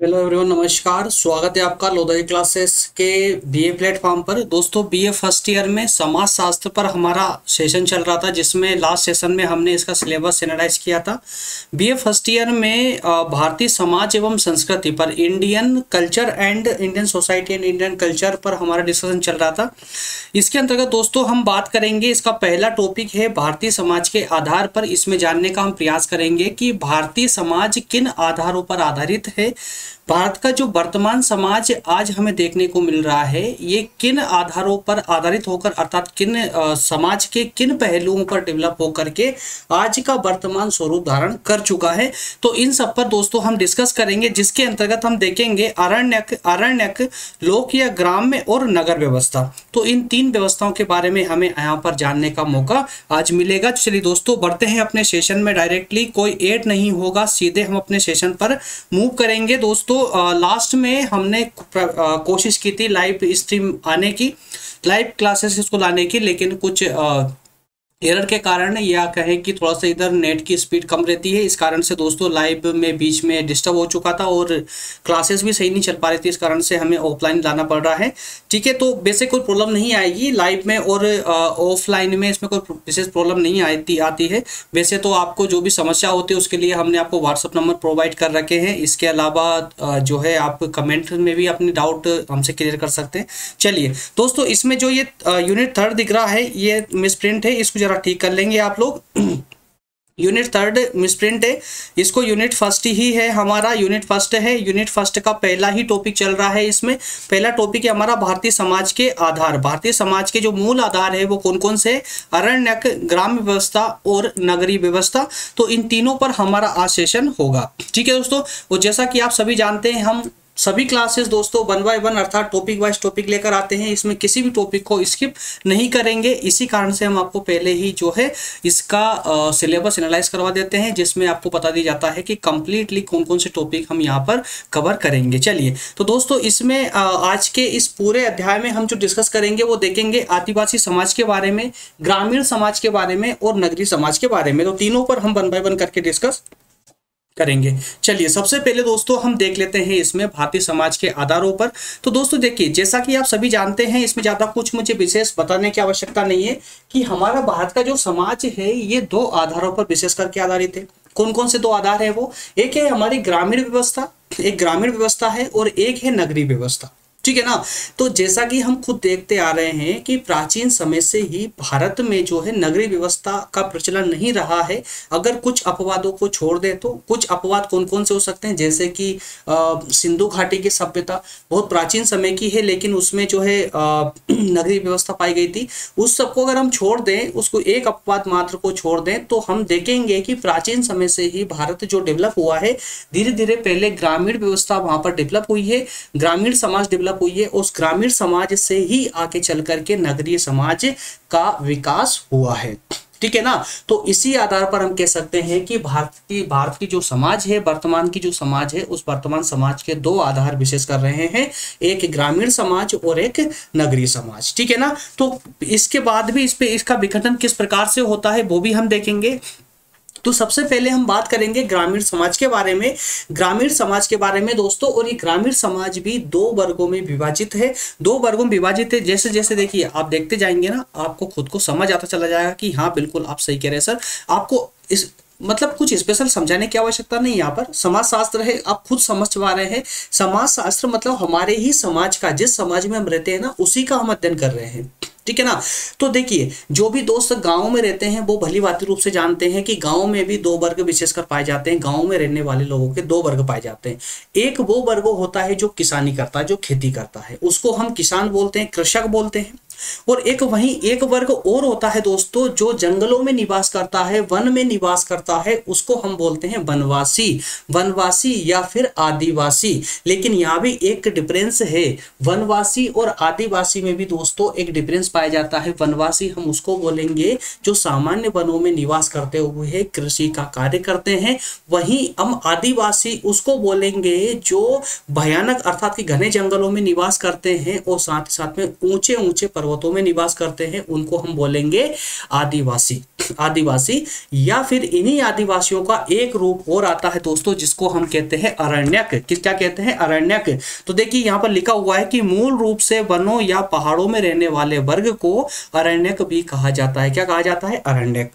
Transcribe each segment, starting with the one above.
Hello everyone, नमस्कार। स्वागत है आपका लोधरी क्लासेस के बीए प्लेटफॉर्म पर। दोस्तों, बीए फर्स्ट ईयर में समाज शास्त्र पर हमारा सेशन चल रहा था, जिसमें लास्ट सेशन में हमने इसका सिलेबस एनालाइज किया था। बीए फर्स्ट ईयर में भारतीय समाज एवं संस्कृति पर, Indian culture and Indian society and Indian culture पर हमारा डिस्कशन चल रहा था। इसके अंतर्गत दोस्तों हम बात करेंगे, इसका पहला टॉपिक है भारतीय समाज के आधार पर। इसमें जानने का हम प्रयास करेंगे कि भारतीय समाज किन आधारों पर आधारित है। भारत का जो वर्तमान समाज आज हमें देखने को मिल रहा है, ये किन आधारों पर आधारित होकर, अर्थात किन समाज के किन पहलुओं पर डेवलप होकर के आज का वर्तमान स्वरूप धारण कर चुका है। तो इन सब पर दोस्तों हम डिस्कस करेंगे, जिसके अंतर्गत हम देखेंगे अरण्यक, लोक या ग्राम्य और नगर व्यवस्था। तो इन तीन व्यवस्थाओं के बारे में हमें यहाँ पर जानने का मौका आज मिलेगा। चलिए दोस्तों, बढ़ते हैं अपने सेशन में डायरेक्टली। कोई ऐड नहीं होगा, सीधे हम अपने सेशन पर मूव करेंगे। दोस्तों, लास्ट में हमने कोशिश की थी लाइव स्ट्रीम आने की, लाइव क्लासेस इसको लाने की, लेकिन कुछ एरर के कारण, या कहें कि थोड़ा सा इधर नेट की स्पीड कम रहती है, इस कारण से दोस्तों लाइव में बीच में डिस्टर्ब हो चुका था और क्लासेस भी सही नहीं चल पा रही थी। इस कारण से हमें ऑफलाइन लाना पड़ रहा है। ठीक है, तो वैसे कोई प्रॉब्लम नहीं आएगी लाइव में और ऑफलाइन में, इसमें कोई विशेष प्रॉब्लम नहीं आती है। वैसे तो आपको जो भी समस्या होती है उसके लिए हमने आपको व्हाट्सअप नंबर प्रोवाइड कर रखे हैं। इसके अलावा जो है आप कमेंट में भी अपनी डाउट हमसे क्लियर कर सकते हैं। चलिए दोस्तों, इसमें जो ये यूनिट 3 दिख रहा है, ये मिसप्रिंट है, इसको ठीक कर लेंगे आप लोग। यूनिट 3 मिसप्रिंट है, इसको यूनिट फर्स्ट ही है हमारा। यूनिट फर्स्ट है, यूनिट फर्स्ट का पहला ही टॉपिक चल रहा है। इसमें पहला टॉपिक है हमारा भारतीय समाज के आधार। भारतीय समाज के जो मूल आधार है वो कौन कौन से? अरण्यक, ग्राम्य व्यवस्था और नगरीय व्यवस्था। तो इन तीनों पर हमारा आज सेशन होगा। ठीक है दोस्तों, और जैसा कि आप सभी जानते हैं, हम सभी क्लासेस दोस्तों 1 बाय 1 अर्थात टॉपिक वाइज टॉपिक लेकर आते हैं। इसमें किसी भी टॉपिक को स्किप नहीं करेंगे। इसी कारण से हम आपको पहले ही जो है इसका सिलेबस एनालाइज करवा देते हैं, जिसमें आपको बता दिया जाता है कि कंप्लीटली कौन कौन से टॉपिक हम यहाँ पर कवर करेंगे। चलिए तो दोस्तों, इसमें आज के इस पूरे अध्याय में हम जो डिस्कस करेंगे वो देखेंगे आदिवासी समाज के बारे में, ग्रामीण समाज के बारे में और नगरीय समाज के बारे में। तो तीनों पर हम 1 बाय 1 करके डिस्कस करेंगे। चलिए सबसे पहले दोस्तों हम देख लेते हैं इसमें भारतीय समाज के आधारों पर। तो दोस्तों देखिए, जैसा कि आप सभी जानते हैं, इसमें ज्यादा कुछ मुझे विशेष बताने की आवश्यकता नहीं है कि हमारा भारत का जो समाज है ये 2 आधारों पर विशेष करके आधारित है। कौन कौन से 2 आधार है वो? एक है हमारी ग्रामीण व्यवस्था, एक ग्रामीण व्यवस्था है, और एक है नगरीय व्यवस्था। ठीक है ना। तो जैसा कि हम खुद देखते आ रहे हैं कि प्राचीन समय से ही भारत में जो है नगरीय व्यवस्था का प्रचलन नहीं रहा है। अगर कुछ अपवादों को छोड़ दे तो कुछ अपवाद कौन कौन से हो सकते हैं, जैसे कि सिंधु घाटी की सभ्यता बहुत प्राचीन समय की है, लेकिन उसमें जो है नगरीय व्यवस्था पाई गई थी। उस सबको अगर हम छोड़ दें, उसको एक अपवाद मात्र को छोड़ दें, तो हम देखेंगे कि प्राचीन समय से ही भारत जो डेवलप हुआ है, धीरे धीरे पहले ग्रामीण व्यवस्था वहां पर डेवलप हुई है, ग्रामीण समाज डेवलप हुई है। उस ग्रामीण समाज से ही आगे चल करके नगरीय समाज का विकास हुआ है। ठीक है ना। तो इसी आधार पर हम कह सकते हैं कि भारत की जो समाज है, वर्तमान की जो समाज है, उस वर्तमान समाज के 2 आधार विशेष कर रहे हैं, एक ग्रामीण समाज और एक नगरीय समाज। ठीक है ना। तो इसके बाद भी इसका विघटन किस प्रकार से होता है वो भी हम देखेंगे। तो सबसे पहले हम बात करेंगे ग्रामीण समाज के बारे में। ग्रामीण समाज के बारे में दोस्तों, और ये ग्रामीण समाज भी 2 वर्गों में विभाजित है। 2 वर्गों में विभाजित है। जैसे जैसे देखिए, आप देखते जाएंगे ना, आपको खुद को समझ आता चला जाएगा कि हाँ बिल्कुल आप सही कह रहे हैं सर। आपको इस मतलब कुछ स्पेशल समझाने की आवश्यकता नहीं। यहाँ पर समाज शास्त्र है, आप खुद समझ पा रहे हैं। समाज शास्त्र मतलब हमारे ही समाज का, जिस समाज में हम रहते हैं ना, उसी का हम अध्ययन कर रहे हैं। ठीक है ना। तो देखिए, जो भी दोस्त गांव में रहते हैं वो भली भांति रूप से जानते हैं कि गांव में भी 2 वर्ग विशेषकर पाए जाते हैं। गांव में रहने वाले लोगों के 2 वर्ग पाए जाते हैं। एक वो वर्ग होता है जो किसानी करता है, जो खेती करता है, उसको हम किसान बोलते हैं, कृषक बोलते हैं। और एक वर्ग और होता है दोस्तों, जो जंगलों में निवास करता है, वन में निवास करता है, उसको हम बोलते हैं वनवासी या फिर आदिवासी। लेकिन यहाँ भी एक डिफरेंस है, वनवासी और आदिवासी में भी दोस्तों एक डिफरेंस पाया जाता है। वनवासी हम उसको बोलेंगे जो सामान्य वनों में निवास करते हुए कृषि का कार्य करते हैं। वहीं हम आदिवासी उसको बोलेंगे जो भयानक अर्थात कि घने जंगलों में निवास करते हैं और साथ ही साथ में ऊंचे ऊंचे पर्वतों में निवास करते हैं, उनको हम बोलेंगे आदिवासी। आदिवासी, या फिर इन्हीं आदिवासियों का एक रूप और आता है दोस्तों जिसको हम कहते हैं अरण्यक। क्या कहते हैं? अरण्यक। तो देखिए यहाँ पर लिखा हुआ है कि मूल रूप से वनों या पहाड़ों में रहने वाले वर्ग को अरण्यक भी कहा जाता है। क्या कहा जाता है? अरण्यक।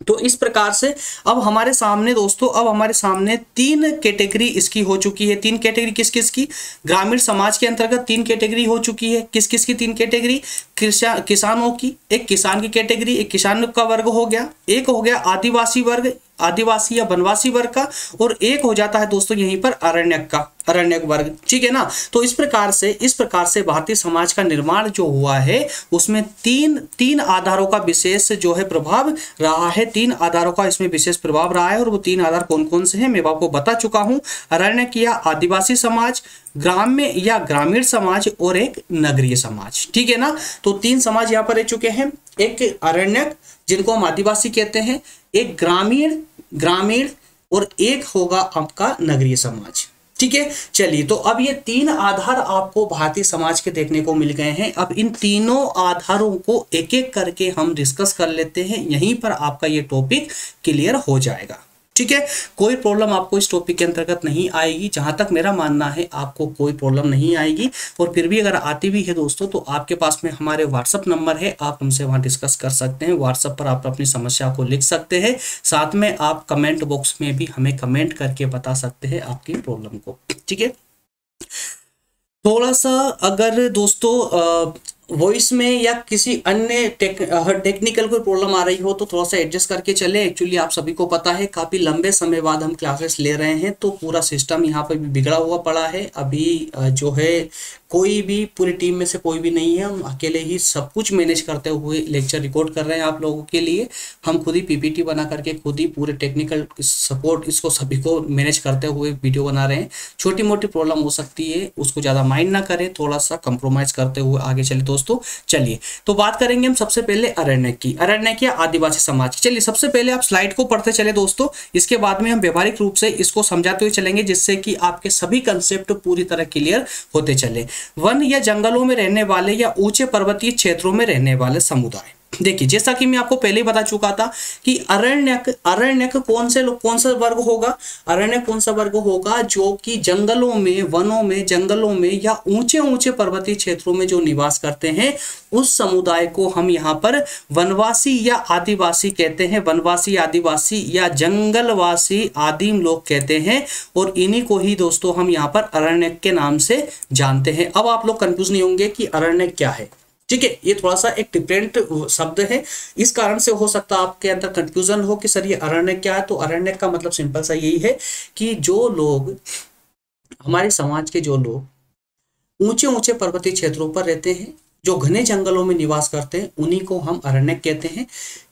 तो इस प्रकार से अब हमारे सामने दोस्तों, अब हमारे सामने तीन कैटेगरी इसकी हो चुकी है। तीन कैटेगरी किस किस की? ग्रामीण समाज के अंतर्गत तीन कैटेगरी हो चुकी है। किस किस की तीन कैटेगरी? किसानों की, एक किसान की कैटेगरी, एक किसान का वर्ग हो गया, एक हो गया आदिवासी वर्ग, आदिवासी या वनवासी वर्ग का, और एक हो जाता है दोस्तों यहीं पर अरण्यक का, अरण्यक वर्ग। ठीक है ना। तो इस प्रकार से भारतीय समाज का निर्माण जो हुआ है उसमें तीन आधारों का विशेष जो है प्रभाव रहा है। तीन आधारों का इसमें विशेष प्रभाव रहा है, और वो तीन आधार कौन कौन से हैं मैं आपको बता चुका हूं। अरण्यक या आदिवासी समाज, ग्राम्य या ग्रामीण समाज, और एक नगरीय समाज। ठीक है ना। तो तीन समाज यहाँ पर रह चुके हैं। एक अरण्यक जिनको हम आदिवासी कहते हैं, एक ग्रामीण और एक होगा आपका नगरीय समाज। ठीक है। चलिए, तो अब ये तीन आधार आपको भारतीय समाज के देखने को मिल गए हैं। अब इन तीनों आधारों को एक एक करके हम डिस्कस कर लेते हैं। यहीं पर आपका ये टॉपिक क्लियर हो जाएगा। ठीक है। कोई प्रॉब्लम आपको इस टॉपिक के अंतर्गत नहीं आएगी, जहां तक मेरा मानना है आपको कोई प्रॉब्लम नहीं आएगी। और फिर भी अगर आती भी है दोस्तों तो आपके पास में हमारे व्हाट्सअप नंबर है, आप हमसे वहां डिस्कस कर सकते हैं। व्हाट्सअप पर आप अपनी समस्या को लिख सकते हैं, साथ में आप कमेंट बॉक्स में भी हमें कमेंट करके बता सकते हैं आपकी प्रॉब्लम को। ठीक है। थोड़ा सा अगर दोस्तों वॉइस में या किसी अन्य टेक्निकल कोई प्रॉब्लम आ रही हो तो थोड़ा सा एडजस्ट करके चले। एक्चुअली आप सभी को पता है काफ़ी लंबे समय बाद हम क्लासेस ले रहे हैं, तो पूरा सिस्टम यहाँ पर भी बिगड़ा हुआ पड़ा है। अभी जो है कोई भी पूरी टीम में से कोई भी नहीं है, हम अकेले ही सब कुछ मैनेज करते हुए लेक्चर रिकॉर्ड कर रहे हैं आप लोगों के लिए। हम खुद ही पीपीटी बना करके खुद ही पूरे टेक्निकल सपोर्ट इसको सभी को मैनेज करते हुए वीडियो बना रहे हैं। छोटी मोटी प्रॉब्लम हो सकती है, उसको ज़्यादा माइंड ना करें, थोड़ा सा कंप्रोमाइज़ करते हुए आगे चले दोस्तों। चलिए, तो बात करेंगे हम सबसे पहले अरण्यक की, अरण्यक या आदिवासी समाज। चलिए, सबसे पहले आप स्लाइड को पढ़ते चले दोस्तों, इसके बाद में हम व्यवहारिक रूप से इसको समझाते हुए चलेंगे, जिससे कि आपके सभी कंसेप्ट पूरी तरह क्लियर होते चले। वन या जंगलों में रहने वाले या ऊंचे पर्वतीय क्षेत्रों में रहने वाले समुदाय। देखिए, जैसा कि मैं आपको पहले ही बता चुका था कि अरण्यक कौन सा वर्ग होगा? अरण्यक कौन सा वर्ग होगा? जो कि जंगलों में, वनों में, जंगलों में या ऊंचे पर्वतीय क्षेत्रों में जो निवास करते हैं, उस समुदाय को हम यहाँ पर वनवासी या आदिवासी कहते हैं। वनवासी, आदिवासी या जंगलवासी आदिम लोग कहते हैं, और इन्हीं को ही दोस्तों हम यहाँ पर अरण्यक के नाम से जानते हैं। अब आप लोग कंफ्यूज नहीं होंगे कि अरण्यक क्या है। ठीक है, ये थोड़ा सा एक डिफरेंट शब्द है, इस कारण से हो सकता है आपके अंदर कंफ्यूजन हो कि सर ये अरण्यक क्या है। तो अरण्यक का मतलब सिंपल सा यही है कि जो लोग, हमारे समाज के जो लोग ऊंचे पर्वतीय क्षेत्रों पर रहते हैं, जो घने जंगलों में निवास करते हैं, उन्हीं को हम अरण्यक कहते हैं।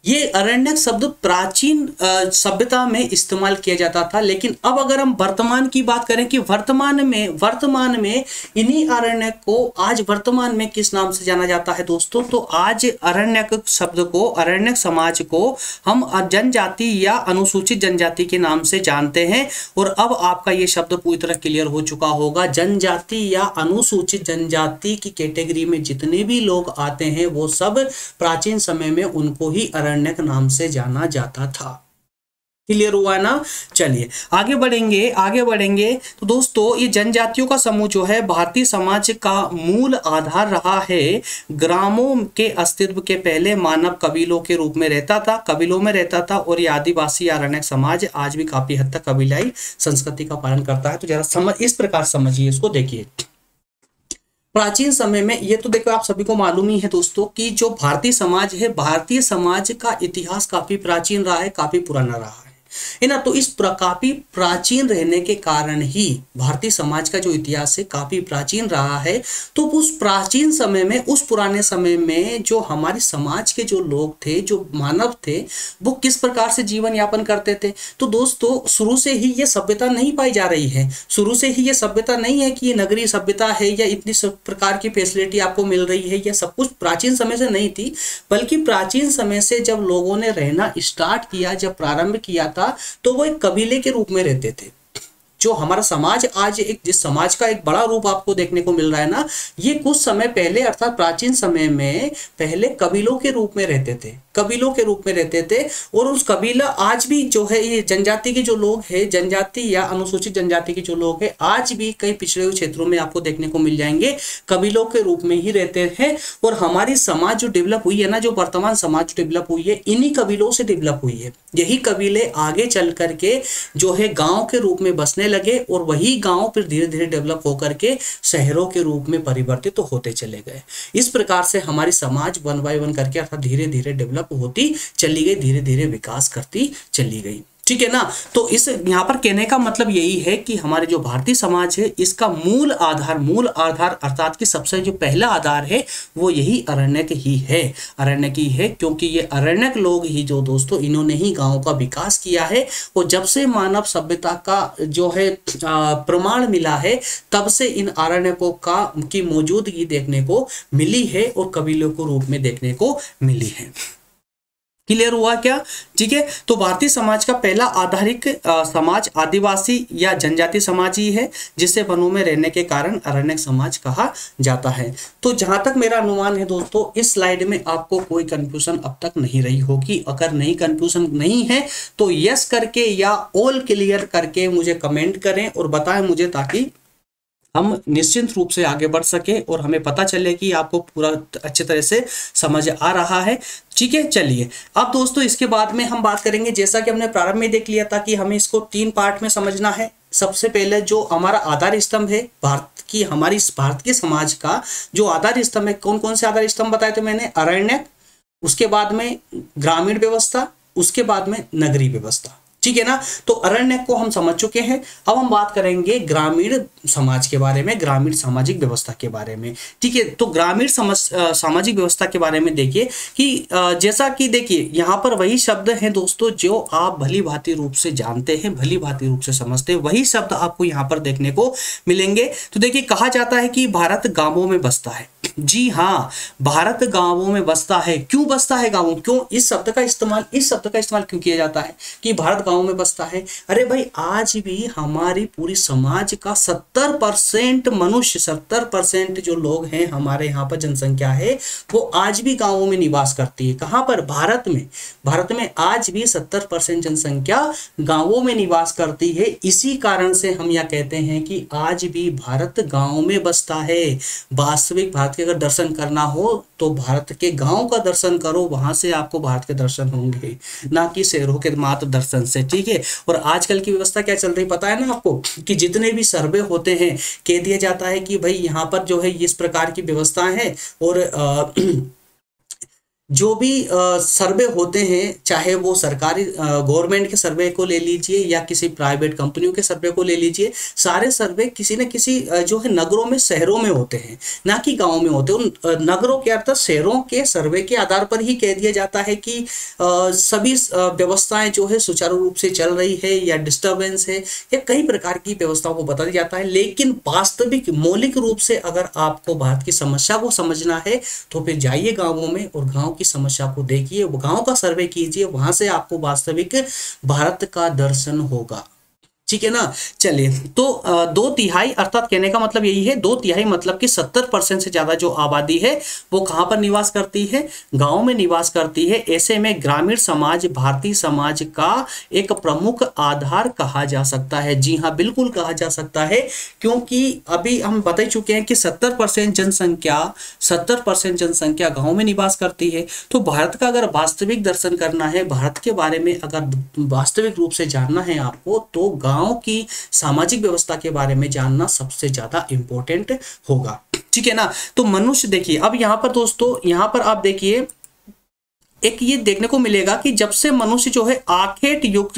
ये अरण्यक शब्द प्राचीन सभ्यता में इस्तेमाल किया जाता था, लेकिन अब अगर हम वर्तमान की बात करें कि वर्तमान में इन्हीं अरण्यक को आज वर्तमान में किस नाम से जाना जाता है दोस्तों? तो आज अरण्यक शब्द को, अरण्यक समाज को हम जनजाति या अनुसूचित जनजाति के नाम से जानते हैं। और अब आपका ये शब्द पूरी तरह क्लियर हो चुका होगा। जनजाति या अनुसूचित जनजाति की कैटेगरी में जितने भी लोग आते हैं वो सब प्राचीन समय में उनको ही अरण्यक नाम से जाना जाता था। क्लियर हुआ ना। चलिए आगे बढ़ेंगे। तो दोस्तों, ये जनजातियों का समूह जो है भारतीय समाज का मूल आधार रहा है। ग्रामों के अस्तित्व के पहले मानव कबीलों के रूप में कबीलों में रहता था, और ये आदिवासी या अरण्यक समाज आज भी काफी हद तक कबीलाई संस्कृति का पालन करता है। तो जरा इस प्रकार समझिए इसको। देखिए, प्राचीन समय में, ये तो देखो आप सभी को मालूम ही है दोस्तों कि जो भारतीय समाज है, भारतीय समाज का इतिहास काफी प्राचीन रहा है, काफी पुराना रहा है ना। तो इस काफी प्राचीन रहने के कारण ही भारतीय समाज का जो इतिहास है काफी प्राचीन रहा है। तो उस प्राचीन समय में, उस पुराने समय में जो हमारे समाज के जो लोग थे, जो मानव थे, वो किस प्रकार से जीवन यापन करते थे? तो दोस्तों, शुरू से ही ये सभ्यता नहीं पाई जा रही है। शुरू से ही ये सभ्यता नहीं है कि ये नगरीय सभ्यता है या इतनी सब प्रकार की फैसिलिटी आपको मिल रही है। यह सब कुछ प्राचीन समय से नहीं थी, बल्कि प्राचीन समय से जब लोगों ने रहना स्टार्ट किया, जब प्रारंभ किया था, तो वो एक कबीले के रूप में रहते थे। जो हमारा समाज आज एक जिस समाज का एक बड़ा रूप आपको देखने को मिल रहा है ना, ये कुछ समय पहले अर्थात प्राचीन समय में पहले कबीलों के रूप में रहते थे, कबीलों के रूप में रहते थे। और उस कबीला आज भी जो है ये जनजाति के जो लोग हैं, जनजाति या अनुसूचित जनजाति के जो लोग हैं, आज भी कई पिछड़े हुए क्षेत्रों में आपको देखने को मिल जाएंगे, कबीलों के रूप में ही रहते हैं। और हमारी समाज जो डेवलप हुई है ना, जो वर्तमान समाज डेवलप हुई है, इन्हीं कबीलों से डेवलप हुई है। यही कबीले आगे चल करके जो है गांव के रूप में बसने लगे और वही गांव फिर धीरे धीरे डेवलप होकर के शहरों के रूप में परिवर्तित तो होते चले गए। इस प्रकार से हमारी समाज वन बाय वन करके अर्थात धीरे धीरे डेवलप होती चली गई, धीरे धीरे विकास करती चली गई। ठीक है ना। तो इस यहाँ पर कहने का मतलब यही है कि हमारे जो भारतीय समाज है, इसका मूल आधार अर्थात कि सबसे जो पहला आधार है वो यही अरण्यक ही है, अरण्यक ही है। क्योंकि ये अरण्यक लोग ही जो दोस्तों इन्होंने ही गांव का विकास किया है। और जब से मानव सभ्यता का जो है प्रमाण मिला है, तब से इन अरण्यकों की मौजूदगी देखने को मिली है और कबीलों के रूप में देखने को मिली है। क्लियर हुआ क्या? ठीक है। तो भारतीय समाज का पहला आधारिक समाज आदिवासी या जनजाति समाज ही है, जिसे वनों में रहने के कारण अरण्यक समाज कहा जाता है। तो जहां तक मेरा अनुमान है दोस्तों, इस स्लाइड में आपको कोई कंफ्यूजन अब तक नहीं रही होगी। अगर नहीं कंफ्यूजन नहीं है तो यस करके या ऑल क्लियर करके मुझे कमेंट करें और बताएं मुझे, ताकि हम निश्चिंत रूप से आगे बढ़ सके और हमें पता चले कि आपको पूरा अच्छे तरह से समझ आ रहा है। ठीक है, चलिए अब दोस्तों इसके बाद में हम बात करेंगे, जैसा कि हमने प्रारंभ में देख लिया था कि हमें इसको 3 पार्ट में समझना है। सबसे पहले जो हमारा आधार स्तंभ है भारत के समाज का जो आधार स्तंभ है, कौन कौन से आधार स्तंभ बताए थे मैंने? अरण्यक, उसके बाद में ग्रामीण व्यवस्था, उसके बाद में नगरीय व्यवस्था। ठीक है ना। तो अरण्यक को हम समझ चुके हैं। अब हम बात करेंगे ग्रामीण समाज के बारे में, ग्रामीण सामाजिक व्यवस्था के बारे में। ठीक है। तो ग्रामीण सामाजिक व्यवस्था के बारे में देखिए कि जैसा कि देखिए यहाँ पर वही शब्द हैं दोस्तों जो आप भली भांति रूप से जानते हैं, भली भांति रूप से समझते हैं, वही शब्द आपको यहाँ पर देखने को मिलेंगे। तो देखिए कहा जाता है कि भारत गांवों में बसता है। जी हाँ, भारत गांवों में बसता है। क्यों बसता है गांवों? क्यों इस शब्द का इस्तेमाल क्यों किया जाता है कि भारत गांवों में बसता है? अरे भाई, आज भी हमारी पूरी समाज का 70% मनुष्य, 70% जो लोग हैं हमारे यहाँ पर जनसंख्या है, वो आज भी गांवों में निवास करती है। कहाँ पर? भारत में। भारत में आज भी 70% जनसंख्या गांवों में निवास करती है। इसी कारण से हम यह कहते हैं कि आज भी भारत गांव में बसता है। वास्तविक भारत के अगर दर्शन करना हो तो भारत के गांव का दर्शन करो, वहां से आपको भारत के दर्शन होंगे, ना कि शहरों के मात्र दर्शन से। ठीक है। और आजकल की व्यवस्था क्या चल रही पता है ना आपको, कि जितने भी सर्वे होते हैं कह दिया जाता है कि भाई यहाँ पर जो है इस प्रकार की व्यवस्थाएं हैं। और जो भी सर्वे होते हैं, चाहे वो सरकारी गवर्नमेंट के सर्वे को ले लीजिए या किसी प्राइवेट कंपनियों के सर्वे को ले लीजिए, सारे सर्वे किसी न किसी जो है नगरों में, शहरों में होते हैं, ना कि गांव में होते हैं। उन नगरों के अर्थात शहरों के सर्वे के आधार पर ही कह दिया जाता है कि सभी व्यवस्थाएं जो है सुचारू रूप से चल रही है या डिस्टर्बेंस है, या कई प्रकार की व्यवस्थाओं को बता दिया जाता है। लेकिन वास्तविक मौलिक रूप से अगर आपको भारत की समस्या को समझना है तो फिर जाइए गाँवों में और गाँव की समस्या को देखिए, गांव का सर्वे कीजिए, वहां से आपको वास्तविक भारत का दर्शन होगा। ठीक है ना। चलिए, तो 2/3 अर्थात कहने का मतलब यही है, 2/3 मतलब कि 70% से ज्यादा जो आबादी है वो कहां पर निवास करती है? गांव में निवास करती है। ऐसे में ग्रामीण समाज भारतीय समाज का एक प्रमुख आधार कहा जा सकता है। जी हाँ, बिल्कुल कहा जा सकता है, क्योंकि अभी हम बता चुके हैं कि 70% जनसंख्या गांव में निवास करती है। तो भारत का अगर वास्तविक दर्शन करना है, भारत के बारे में अगर वास्तविक रूप से जानना है आपको, तो गांव की सामाजिक व्यवस्था के बारे में जानना सबसे ज्यादा इंपॉर्टेंट होगा। ठीक है ना। तो मनुष्य देखिए, अब यहां पर दोस्तों, यहां पर आप देखिए एक ये देखने को मिलेगा कि जब से मनुष्य जो है आखेट युग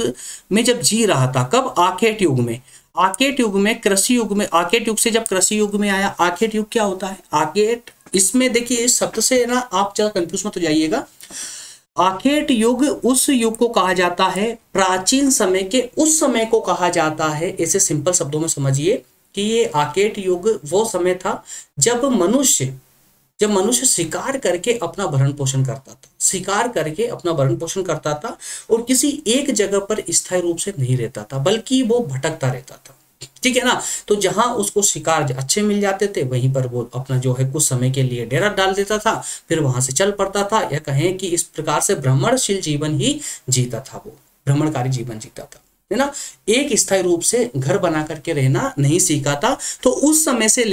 में जब जी रहा था, कब? आखेट युग में। आखेट युग में, कृषि युग में, आखेट युग से जब कृषि युग में आया। आखेट युग क्या होता है? आखेट, इसमें देखिए इस शब्द से ना आप ज्यादा कंफ्यूज मत हो जाइएगा। आखेट युग उस युग को कहा जाता है, प्राचीन समय के उस समय को कहा जाता है। ऐसे सिंपल शब्दों में समझिए कि ये आखेट युग वो समय था जब मनुष्य शिकार करके अपना भरण पोषण करता था, शिकार करके अपना भरण पोषण करता था और किसी एक जगह पर स्थायी रूप से नहीं रहता था, बल्कि वो भटकता रहता था। ठीक है ना। तो जहां उसको शिकार अच्छे मिल जाते थे वहीं पर वो अपना जो है कुछ समय के लिए डेरा डाल देता था, फिर वहां से चल पड़ता था, या कहें कि इस प्रकार से भ्रमणशील जीवन ही जीता था, वो भ्रमणकारी जीवन जीता था, है ना। एक स्थायी रूप से घर बना करके रहना नहीं सीखा था। तो उस समय से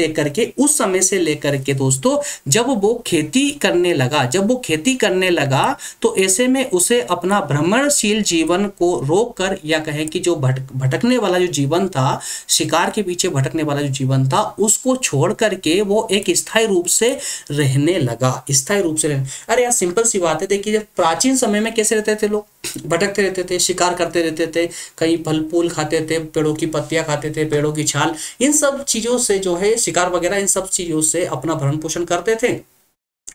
लेकर के दोस्तों जब वो खेती करने लगा तो ऐसे में उसे अपना भ्रमणशील जीवन को रोक कर, या कहें कि जो भटकने वाला जो जीवन था, शिकार के पीछे भटकने वाला जो जीवन था, उसको छोड़ करके वो एक स्थायी रूप से रहने लगा। अरे यार सिंपल सी बात है, देखिए जब प्राचीन समय में कैसे रहते थे लोग, भटकते रहते थे, शिकार करते रहते थे, कहीं फल फूल खाते थे, पेड़ों की पत्तियां खाते थे, पेड़ों की छाल, इन सब चीजों से जो है शिकार वगैरह, इन सब चीजों से अपना भरण पोषण करते थे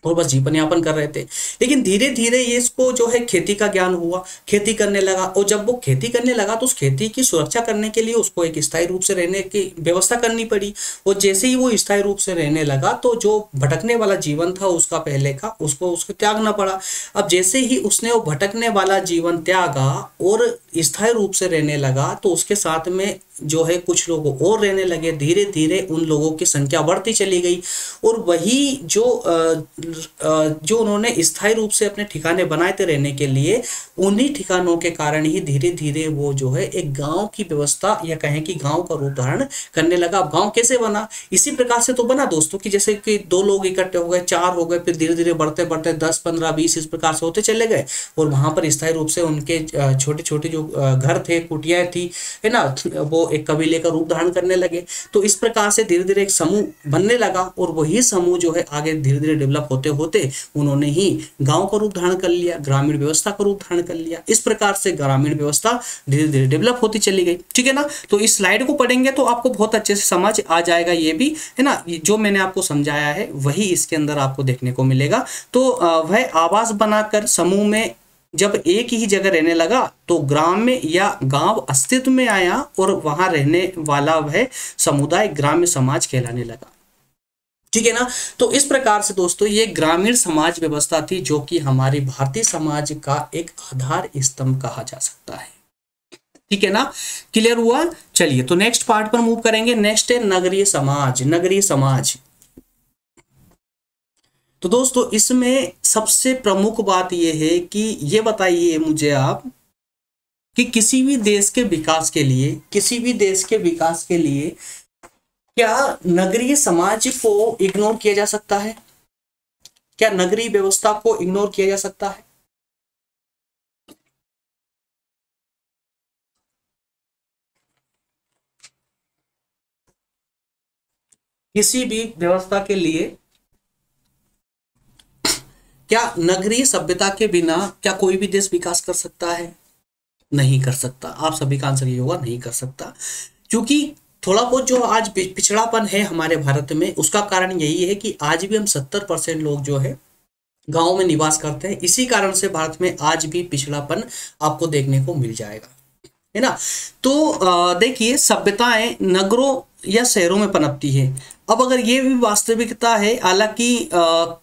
और बस जीवन यापन कर रहे थे। लेकिन धीरे धीरे ये इसको जो है खेती का ज्ञान हुआ, खेती करने लगा, और जब वो खेती करने लगा तो उस खेती की सुरक्षा करने के लिए उसको एक स्थायी रूप से रहने की व्यवस्था करनी पड़ी। और जैसे ही वो स्थायी रूप से रहने लगा तो जो भटकने वाला जीवन था उसका पहले का, उसको त्यागना पड़ा। अब जैसे ही उसने वो भटकने वाला जीवन त्यागा और स्थायी रूप से रहने लगा तो उसके साथ में जो है कुछ लोग और रहने लगे। धीरे धीरे उन लोगों की संख्या बढ़ती चली गई, और वही जो उन्होंने स्थायी रूप से अपने ठिकाने बनाए थे रहने के लिए, उन्हीं ठिकानों के कारण ही धीरे धीरे वो जो है एक गांव की व्यवस्था, या कहें कि गांव का रूप धारण करने लगा। अब गांव कैसे बना? इसी प्रकार से तो बना दोस्तों कि जैसे कि 2 लोग इकट्ठे हो गए, 4 हो गए, फिर धीरे धीरे बढ़ते बढ़ते 10, 15, 20 इस प्रकार से होते चले गए, और वहां पर स्थायी रूप से उनके छोटे छोटे जो घर थे, कुटियाएं थी, है ना, वो एक कबीले का रूप धारण करने लगे। तो इस प्रकार से धीरे धीरे एक समूह बनने लगा, और वही समूह जो है आगे धीरे धीरे डेवलप होते होते उन्होंने ही गांव का रूप धारण कर लिया, ग्रामीण व्यवस्था का रूप धारण कर लिया। इस प्रकार से ग्रामीण व्यवस्था धीरे धीरे डेवलप होती चली गई। ठीक है ना। तो इस स्लाइड को पढ़ेंगे तो आपको बहुत अच्छे से समझ आ जाएगा, ये भी है ना, जो मैंने आपको समझाया है वही इसके अंदर आपको देखने को मिलेगा। तो वह आवास बनाकर समूह में जब एक ही जगह रहने लगा तो ग्राम्य या गांव अस्तित्व में आया, और वहां रहने वाला वह समुदाय ग्राम्य समाज कहलाने लगा। ठीक है ना। तो इस प्रकार से दोस्तों ये ग्रामीण समाज व्यवस्था थी, जो कि हमारी भारतीय समाज का एक आधार स्तंभ कहा जा सकता है। ठीक है ना, क्लियर हुआ। चलिए तो नेक्स्ट पार्ट पर मूव करेंगे। नेक्स्ट है नगरीय समाज। तो दोस्तों इसमें सबसे प्रमुख बात यह है कि ये बताइए मुझे आप कि किसी भी देश के विकास के लिए क्या नगरीय समाज को इग्नोर किया जा सकता है? क्या नगरीय व्यवस्था को इग्नोर किया जा सकता है? किसी भी व्यवस्था के लिए क्या नगरीय सभ्यता के बिना क्या कोई भी देश विकास कर सकता है? नहीं कर सकता। आप सभी का आंसर ये होगा, नहीं कर सकता। क्योंकि थोड़ा बहुत जो आज पिछड़ापन है हमारे भारत में, उसका कारण यही है कि आज भी हम 70% लोग जो है गांव में निवास करते हैं। इसी कारण से भारत में आज भी पिछड़ापन आपको देखने को मिल जाएगा, है ना। तो देखिए सभ्यताएं नगरों या शहरों में पनपती है। अब अगर ये भी वास्तविकता है, हालांकि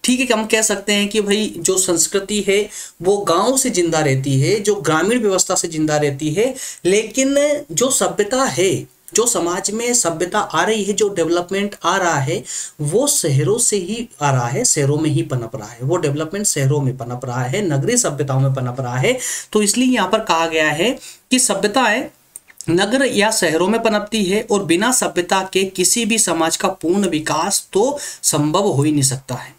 ठीक है, हम कह सकते हैं कि भाई जो संस्कृति है वो गांव से जिंदा रहती है, जो ग्रामीण व्यवस्था से जिंदा रहती है, लेकिन जो सभ्यता है, जो समाज में सभ्यता आ रही है, जो डेवलपमेंट आ रहा है, वो शहरों से ही आ रहा है, शहरों में ही पनप रहा है। वो डेवलपमेंट शहरों में पनप रहा है, नगरीय सभ्यताओं में पनप रहा है। तो इसलिए यहाँ पर कहा गया है कि सभ्यताएं नगर या शहरों में पनपती है, और बिना सभ्यता के किसी भी समाज का पूर्ण विकास तो संभव हो ही नहीं सकता है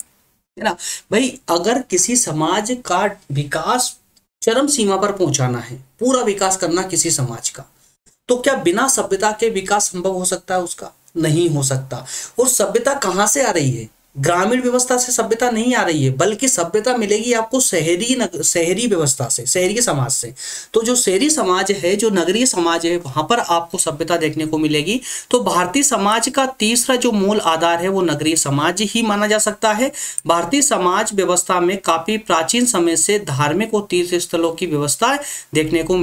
ना भाई। अगर किसी समाज का विकास चरम सीमा पर पहुंचाना है, पूरा विकास करना किसी समाज का, तो क्या बिना सभ्यता के विकास संभव हो सकता है? उसका नहीं हो सकता। और सभ्यता कहां से आ रही है? ग्रामीण व्यवस्था से सभ्यता नहीं आ रही है, बल्कि सभ्यता मिलेगी आपको शहरी व्यवस्था से, शहरी समाज से। तो जो शहरी समाज है, जो नगरीय समाज है, वहां पर आपको सभ्यता देखने को मिलेगी। तो भारतीय समाज का तीसरा जो मूल आधार है वो नगरीय समाज ही माना जा सकता है। भारतीय समाज व्यवस्था में काफी प्राचीन समय से धार्मिक और तीर्थ स्थलों की व्यवस्था देखने को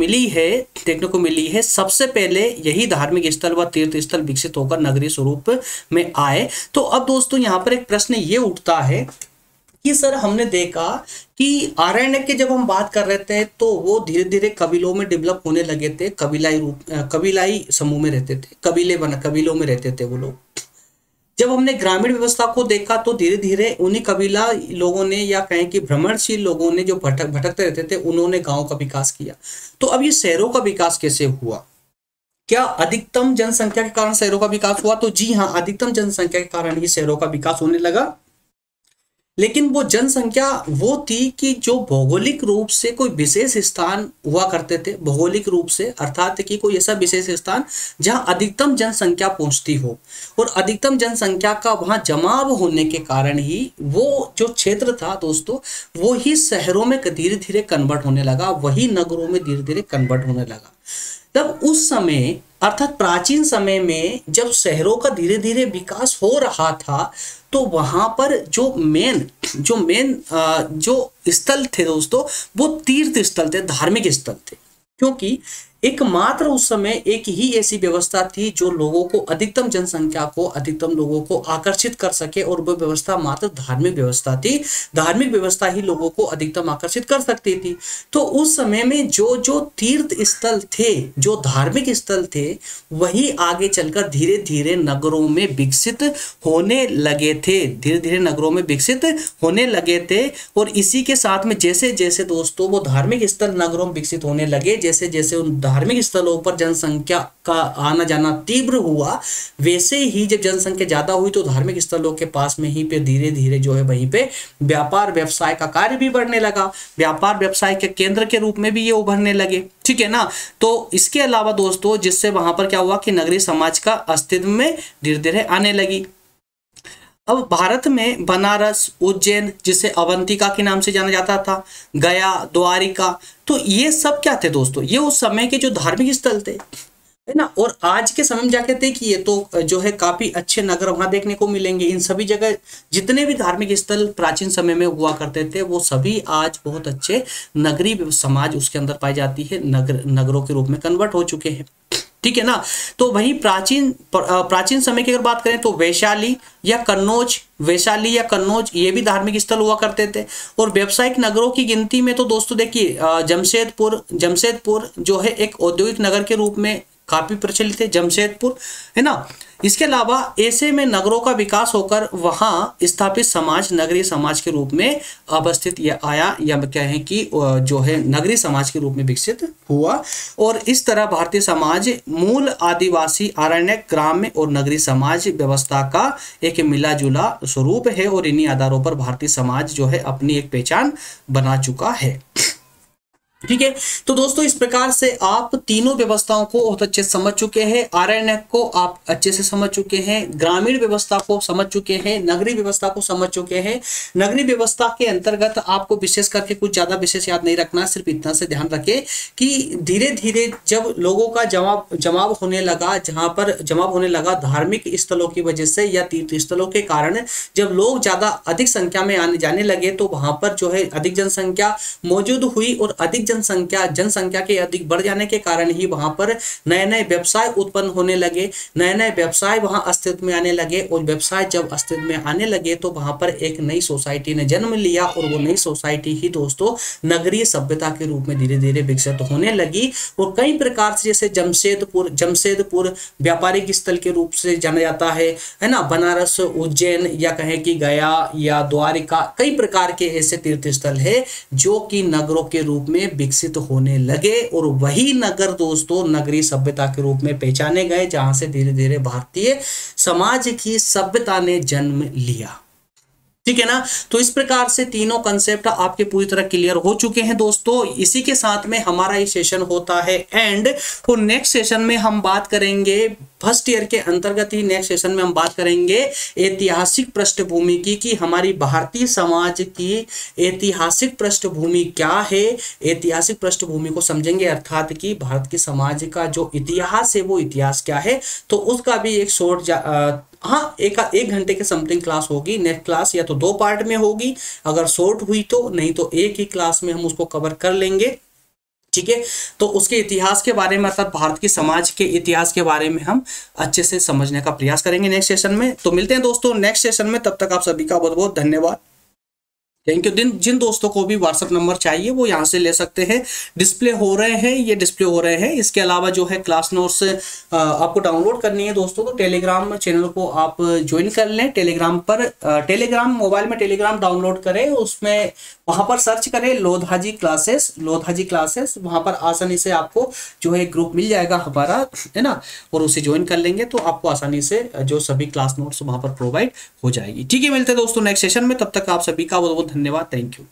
मिली है। सबसे पहले यही धार्मिक स्थल व तीर्थ स्थल विकसित होकर नगरीय स्वरूप में आए। तो अब दोस्तों यहाँ पर एक प्रश्न ये उठता है कि सर हमने देखा कि आरण्यक के जब हम बात कर रहे थे तो वो धीरे धीरे कबीलों में डेवलप होने लगे थे, कबीलाई समूह में रहते थे, कबीलों में रहते थे वो लोग। जब हमने ग्रामीण व्यवस्था को देखा तो धीरे धीरे उन्हीं कबीला लोगों ने या कहें कि भ्रमणशील लोगों ने जो भटकते रहते थे उन्होंने गांव का विकास किया। तो अब ये शहरों का विकास कैसे हुआ? क्या अधिकतम जनसंख्या के कारण शहरों का विकास हुआ? तो जी हाँ, अधिकतम जनसंख्या के कारण ये शहरों का विकास होने लगा। लेकिन वो जनसंख्या वो थी कि जो भौगोलिक रूप से कोई विशेष स्थान हुआ करते थे, भौगोलिक रूप से अर्थात कि कोई ऐसा विशेष स्थान जहां अधिकतम जनसंख्या पहुंचती हो, और अधिकतम जनसंख्या का वहां जमाव होने के कारण ही वो जो क्षेत्र था दोस्तों वो ही शहरों में धीरे धीरे कन्वर्ट होने लगा, वही नगरों में धीरे धीरे कन्वर्ट होने लगा। तब उस समय अर्थात प्राचीन समय में जब शहरों का धीरे धीरे विकास हो रहा था तो वहां पर जो मेन जो स्थल थे दोस्तों वो तीर्थ स्थल थे, धार्मिक स्थल थे, क्योंकि एकमात्र उस समय एक ही ऐसी व्यवस्था थी जो लोगों को अधिकतम लोगों को आकर्षित कर सके, और वो व्यवस्था मात्र धार्मिक व्यवस्था थी। धार्मिक व्यवस्था ही लोगों को अधिकतम आकर्षित कर सकती थी। तो उस समय में जो जो तीर्थ स्थल थे, जो धार्मिक स्थल थे, वही आगे चलकर धीरे धीरे नगरों में विकसित होने लगे थे, धीरे धीरे नगरों में विकसित होने लगे थे। और इसी के साथ में जैसे जैसे दोस्तों वो धार्मिक स्थल नगरों में विकसित होने लगे, जैसे जैसे उन धार्मिक स्थलों पर जनसंख्या का आना जाना तीव्र हुआ, वैसे ही जब जनसंख्या ज्यादा हुई तो धार्मिक स्थलों के पास में ही पे धीरे धीरे जो है वहीं पे व्यापार व्यवसाय का कार्य भी बढ़ने लगा, व्यापार व्यवसाय के केंद्र के रूप में भी ये उभरने लगे, ठीक है ना। तो इसके अलावा दोस्तों जिससे वहां पर क्या हुआ कि नगरीय समाज का अस्तित्व में धीरे धीरे आने लगी। अब भारत में बनारस, उज्जैन जिसे अवंतिका के नाम से जाना जाता था, गया, द्वारिका, तो ये सब क्या थे दोस्तों? ये उस समय के जो धार्मिक स्थल थे, है ना। और आज के समय में जाके देखिए तो जो है काफी अच्छे नगर वहां देखने को मिलेंगे। इन सभी जगह जितने भी धार्मिक स्थल प्राचीन समय में हुआ करते थे वो सभी आज बहुत अच्छे नगरीय समाज उसके अंदर पाई जाती है, नगरों के रूप में कन्वर्ट हो चुके हैं, ठीक है ना। तो वही प्राचीन समय की अगर बात करें तो वैशाली या कन्नौज ये भी धार्मिक स्थल हुआ करते थे। और व्यावसायिक नगरों की गिनती में तो दोस्तों देखिए जमशेदपुर जो है एक औद्योगिक नगर के रूप में काफी प्रचलित है, जमशेदपुर, है ना। इसके अलावा ऐसे में नगरों का विकास होकर वहां स्थापित समाज नगरीय समाज के रूप में अवस्थित आया, या क्या है कि जो है नगरीय समाज के रूप में विकसित हुआ। और इस तरह भारतीय समाज मूल आदिवासी आरण्यक ग्राम्य और नगरीय समाज व्यवस्था का एक मिला जुला स्वरूप है, और इन्हीं आधारों पर भारतीय समाज जो है अपनी एक पहचान बना चुका है, ठीक है। तो दोस्तों इस प्रकार से आप तीनों व्यवस्थाओं को बहुत अच्छे से समझ चुके हैं। आरण्यक को आप अच्छे से समझ चुके हैं, ग्रामीण व्यवस्था को समझ चुके हैं, नगरीय व्यवस्था को समझ चुके हैं। नगरीय व्यवस्था के अंतर्गत आपको विशेष करके कुछ ज्यादा विशेष याद नहीं रखना, सिर्फ इतना से ध्यान रखें कि धीरे धीरे जब लोगों का जमाव होने लगा धार्मिक स्थलों की वजह से या तीर्थ स्थलों के कारण, जब लोग ज्यादा अधिक संख्या में आने जाने लगे तो वहां पर जो है अधिक जनसंख्या मौजूद हुई, और अधिक जनसंख्या के अधिक बढ़ जाने के कारण ही वहां पर नए नए व्यवसाय उत्पन्न होने लगे, नए नए व्यवसाय वहां अस्तित्व में आने लगे। और व्यवसाय जब अस्तित्व में आने लगे तो वहां पर एक नई सोसाइटी ने जन्म लिया, और वो नई सोसाइटी ही दोस्तों नगरीय सभ्यता के रूप में धीरे धीरे विकसित होने लगी। और कई प्रकार से जैसे जमशेदपुर व्यापारिक स्थल के रूप से जाना जाता है ना, बनारस, उज्जैन या कहें कि गया या द्वारिका, कई प्रकार के ऐसे तीर्थ स्थल है जो कि नगरों के रूप में विकसित होने लगे। और वही नगर दोस्तों नगरीय सभ्यता के रूप में पहचाने गए, जहां से धीरे धीरे भारतीय समाज की सभ्यता ने जन्म लिया, ठीक है ना। तो इस प्रकार से तीनों कंसेप्ट आपके पूरी तरह क्लियर हो चुके हैं दोस्तों। इसी के साथ में हमारा ये सेशन होता है एंड। तो नेक्स्ट सेशन में हम बात करेंगे फर्स्ट ईयर के अंतर्गत ही नेक्स्ट सेशन में हम बात करेंगे ऐतिहासिक पृष्ठभूमि की, कि हमारी भारतीय समाज की ऐतिहासिक पृष्ठभूमि क्या है, ऐतिहासिक पृष्ठभूमि को समझेंगे, अर्थात कि भारत के समाज का जो इतिहास है वो इतिहास क्या है। तो उसका भी एक शॉर्ट एक घंटे के समथिंग क्लास होगी। नेक्स्ट क्लास या तो 2 पार्ट में होगी, अगर शॉर्ट हुई तो, नहीं तो एक ही क्लास में हम उसको कवर कर लेंगे, ठीक है। तो उसके इतिहास के बारे में, अर्थात भारत के समाज के इतिहास के बारे में हम अच्छे से समझने का प्रयास करेंगे नेक्स्ट सेशन में। तो मिलते हैं दोस्तों नेक्स्ट सेशन में, तब तक आप सभी का बहुत बहुत धन्यवाद। Thank you. जिन दोस्तों को भी व्हाट्सअप नंबर चाहिए वो यहाँ से ले सकते हैं, डिस्प्ले हो रहे हैं, ये डिस्प्ले हो रहे हैं। इसके अलावा जो है क्लास नोट्स आपको डाउनलोड करनी है दोस्तों, तो टेलीग्राम चैनल को आप ज्वाइन कर लें। टेलीग्राम पर टेलीग्राम मोबाइल में टेलीग्राम डाउनलोड करें, उसमें वहां पर सर्च करें लोधाजी क्लासेस, लोधाजी क्लासेस, वहां पर आसानी से आपको जो है ग्रुप मिल जाएगा हमारा, है ना, और उसे ज्वाइन कर लेंगे तो आपको आसानी से जो सभी क्लास नोट्स वहां पर प्रोवाइड हो जाएगी। ठीक है, मिलते हैं दोस्तों नेक्स्ट सेशन में, तब तक आप सभी का बहुत बहुत धन्यवाद। Thank you.